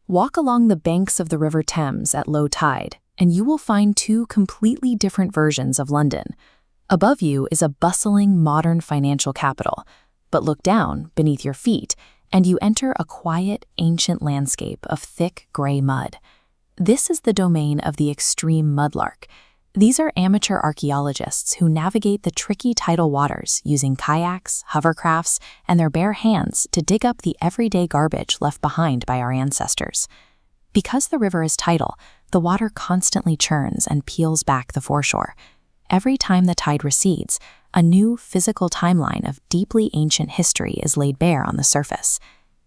Walk along the banks of the River Thames at low tide, and you will find two completely different versions of London. Above you is a bustling modern financial capital, but look down beneath your feet, and you enter a quiet, ancient landscape of thick gray mud. This is the domain of the extreme mudlark. These are amateur archaeologists who navigate the tricky tidal waters using kayaks, hovercrafts, and their bare hands to dig up the everyday garbage left behind by our ancestors. Because the river is tidal, the water constantly churns and peels back the foreshore. Every time the tide recedes, a new physical timeline of deeply ancient history is laid bare on the surface.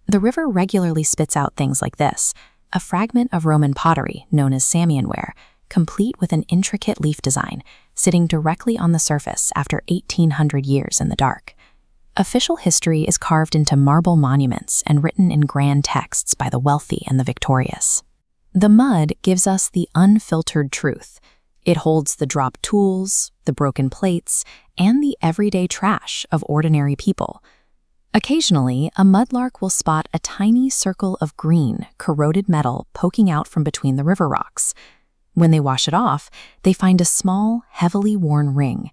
The river regularly spits out things like this: a fragment of Roman pottery known as Samian ware, complete with an intricate leaf design, sitting directly on the surface after 1,800 years in the dark. Official history is carved into marble monuments and written in grand texts by the wealthy and the victorious. The mud gives us the unfiltered truth. It holds the dropped tools, the broken plates, and the everyday trash of ordinary people. Occasionally, a mudlark will spot a tiny circle of green, corroded metal poking out from between the river rocks. When they wash it off, they find a small, heavily worn ring.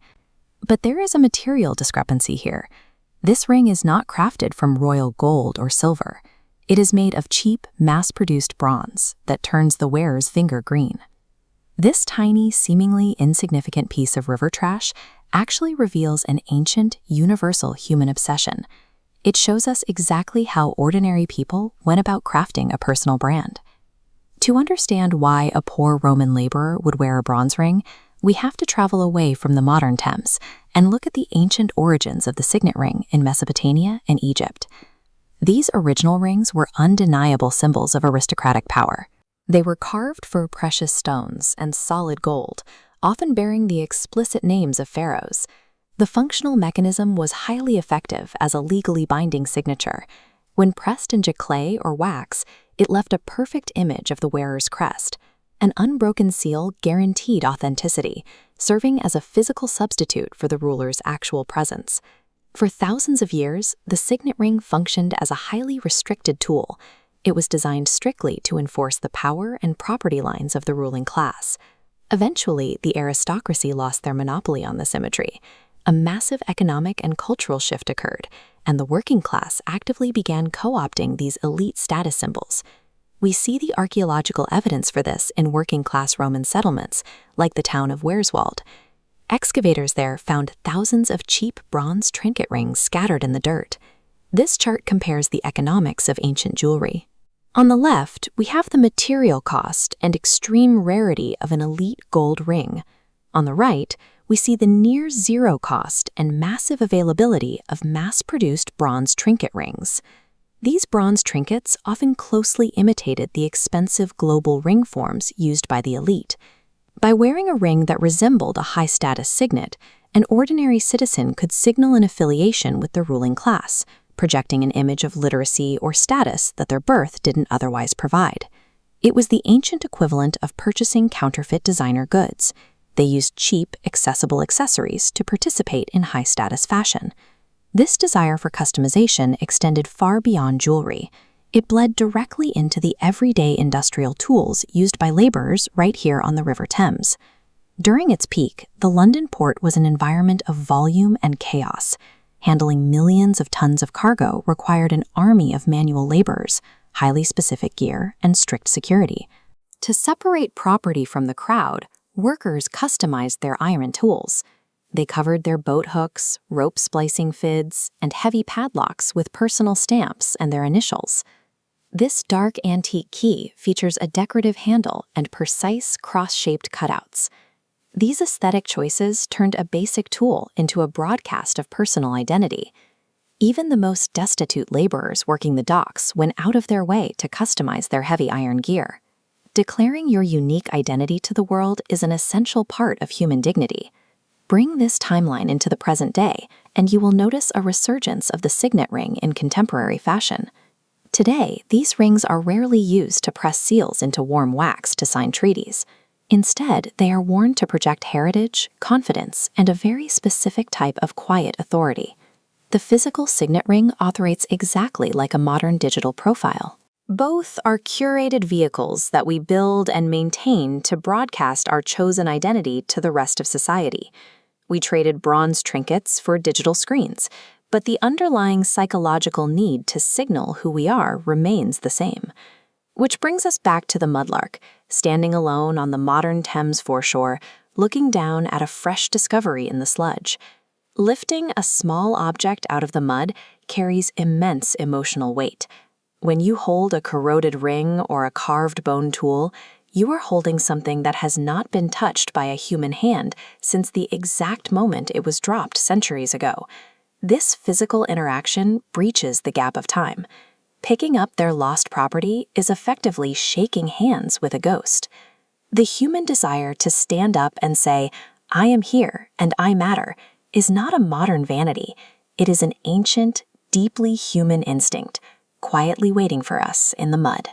But there is a material discrepancy here. This ring is not crafted from royal gold or silver. It is made of cheap, mass-produced bronze that turns the wearer's finger green. This tiny, seemingly insignificant piece of river trash actually reveals an ancient, universal human obsession. It shows us exactly how ordinary people went about crafting a personal brand. To understand why a poor Roman laborer would wear a bronze ring, we have to travel away from the modern Thames and look at the ancient origins of the signet ring in Mesopotamia and Egypt. These original rings were undeniable symbols of aristocratic power. They were carved for precious stones and solid gold, often bearing the explicit names of pharaohs. The functional mechanism was highly effective as a legally binding signature. When pressed into clay or wax, it left a perfect image of the wearer's crest. An unbroken seal guaranteed authenticity, serving as a physical substitute for the ruler's actual presence. For thousands of years, the signet ring functioned as a highly restricted tool. It was designed strictly to enforce the power and property lines of the ruling class. Eventually, the aristocracy lost their monopoly on this imagery. A massive economic and cultural shift occurred, and the working class actively began co-opting these elite status symbols. We see the archaeological evidence for this in working-class Roman settlements, like the town of Werswald. Excavators there found thousands of cheap bronze trinket rings scattered in the dirt. This chart compares the economics of ancient jewelry. On the left, we have the material cost and extreme rarity of an elite gold ring. On the right, we see the near-zero cost and massive availability of mass-produced bronze trinket rings. These bronze trinkets often closely imitated the expensive global ring forms used by the elite. By wearing a ring that resembled a high-status signet, an ordinary citizen could signal an affiliation with the ruling class, projecting an image of literacy or status that their birth didn't otherwise provide. It was the ancient equivalent of purchasing counterfeit designer goods. They used cheap, accessible accessories to participate in high-status fashion. This desire for customization extended far beyond jewelry. It bled directly into the everyday industrial tools used by laborers right here on the River Thames. During its peak, the London port was an environment of volume and chaos. Handling millions of tons of cargo required an army of manual laborers, highly specific gear, and strict security. To separate property from the crowd, workers customized their iron tools. They covered their boat hooks, rope splicing fids, and heavy padlocks with personal stamps and their initials. This dark antique key features a decorative handle and precise cross-shaped cutouts. These aesthetic choices turned a basic tool into a broadcast of personal identity. Even the most destitute laborers working the docks went out of their way to customize their heavy iron gear. Declaring your unique identity to the world is an essential part of human dignity. Bring this timeline into the present day, and you will notice a resurgence of the signet ring in contemporary fashion. Today, these rings are rarely used to press seals into warm wax to sign treaties. Instead, they are worn to project heritage, confidence, and a very specific type of quiet authority. The physical signet ring operates exactly like a modern digital profile. Both are curated vehicles that we build and maintain to broadcast our chosen identity to the rest of society. We traded bronze trinkets for digital screens, but the underlying psychological need to signal who we are remains the same. Which brings us back to the mudlark, standing alone on the modern Thames foreshore, looking down at a fresh discovery in the sludge. Lifting a small object out of the mud carries immense emotional weight. When you hold a corroded ring or a carved bone tool, you are holding something that has not been touched by a human hand since the exact moment it was dropped centuries ago. This physical interaction breaches the gap of time. Picking up their lost property is effectively shaking hands with a ghost. The human desire to stand up and say, "I am here and I matter," is not a modern vanity. It is an ancient, deeply human instinct, quietly waiting for us in the mud.